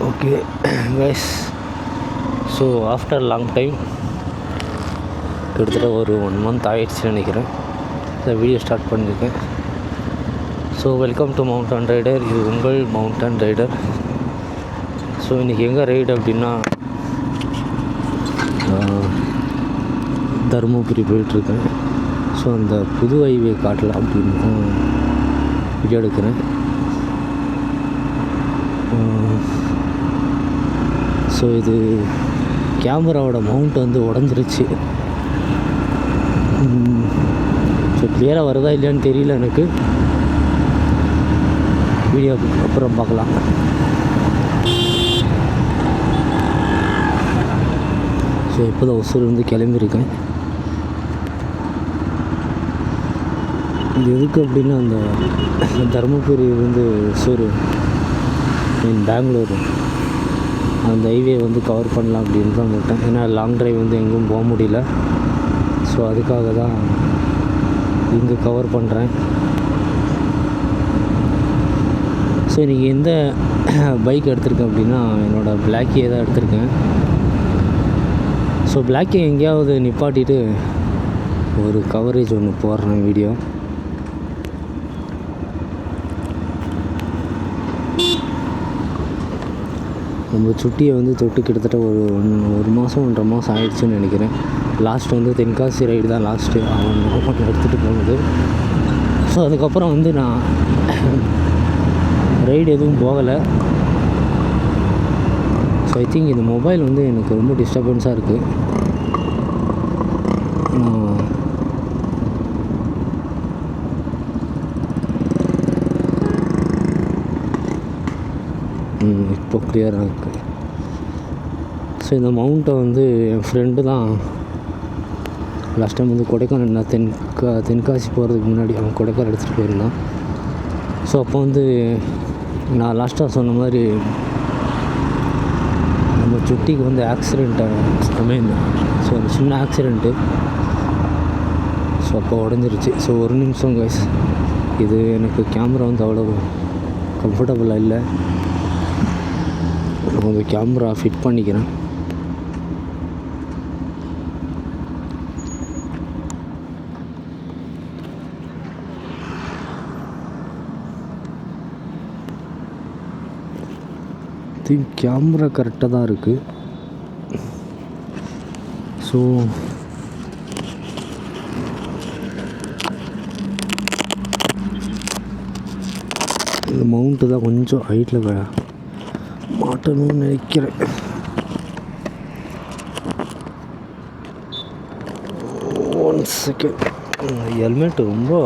Okay guys, so after long time கிட்டத்தட்ட ஒரு 1 month ஆகிடுச்சுன்னு நினைக்கிறேன் இந்த வீடியோ ஸ்டார்ட் பண்ணியிருக்கேன். So welcome to mountain rider. இது உங்கள் மவுண்டன் ரைடர். ஸோ இன்றைக்கி எங்கே ரைடு அப்படின்னா தருமபுரி போயிட்டுருக்கேன். ஸோ அந்த புது ஹைவே காட்டலாம் அப்படின்னு தான் வீடியோ எடுக்கிறேன். ஸோ இது கேமராவோட மவுண்ட் வந்து உடஞ்சிருச்சு. ஸோ கிளியராக வருதா இல்லையான்னு தெரியல எனக்கு. வீடியோ அப்புறம் பார்க்கலாம். ஸோ இப்போ தான் ஒசூர்லேருந்து கிளம்பியிருக்கேன். இது எதுக்கு அப்படின்னா அந்த தருமபுரி வந்து ஒசூர் மீன் பெங்களூர் அந்த ஹைவே வந்து கவர் பண்ணலாம் அப்படின்னு தான் விட்டேன். ஏன்னா லாங் ட்ரைவ் வந்து எங்கேயும் போக முடியல. ஸோ அதுக்காக தான் இங்கே கவர் பண்ணுறேன். ஸோ இன்றைக்கி எந்த பைக் எடுத்திருக்கேன் அப்படின்னா என்னோடய பிளாக்கியே தான் எடுத்திருக்கேன். ஸோ பிளாக்கே எங்கேயாவது நிப்பாட்டிட்டு ஒரு கவரேஜ் ஒன்று போடுறேன் வீடியோ. நம்ம சுட்டியை வந்து தொட்டு கிட்டத்தட்ட ஒரு மாதம் 1.5 மாதம் ஆயிடுச்சுன்னு நினைக்கிறேன். லாஸ்ட் வந்து தென்காசி ரைடு தான் லாஸ்ட்டு அவன் எடுத்துகிட்டு போனது. ஸோ அதுக்கப்புறம் வந்து நான் ரைடு எதுவும் போகலை. ஸோ ஐ திங்க் இந்த மொபைல் வந்து எனக்கு ரொம்ப டிஸ்டர்பன்ஸாக இருக்குது. இப்போ கிளியராக இருக்குது. ஸோ இந்த மவுண்ட்டை வந்து என் ஃப்ரெண்டு தான் லாஸ்ட் டைம் வந்து கொடைக்கானல், நான் தென்காசி போகிறதுக்கு முன்னாடி அவன் கொடைக்கானல் எடுத்துகிட்டு போயிருந்தான். ஸோ அப்போ வந்து நான் லாஸ்ட்டாக சொன்ன மாதிரி நம்ம சுட்டிக்கு வந்து ஆக்சிடெண்ட்டை ஸோ ஒரு சின்ன ஆக்சிடெண்ட்டு. ஸோ அப்போ உடஞ்சிருச்சு. ஸோ ஒரு நிமிஷம் கைஸ், இது எனக்கு கேமரா வந்து அவ்வளோ கம்ஃபர்டபுளாக இல்லை. நான் வந்து கேமரா ஃபிட் பண்ணிக்கிறேன். கேமரா கரெக்டாக தான் இருக்குது. ஸோ இந்த மவுண்ட்டு தான் கொஞ்சம் ஹைட்டில் மாட்டணும்னு நினைக்கிறேன். One second. ஹெல்மெட் ரொம்ப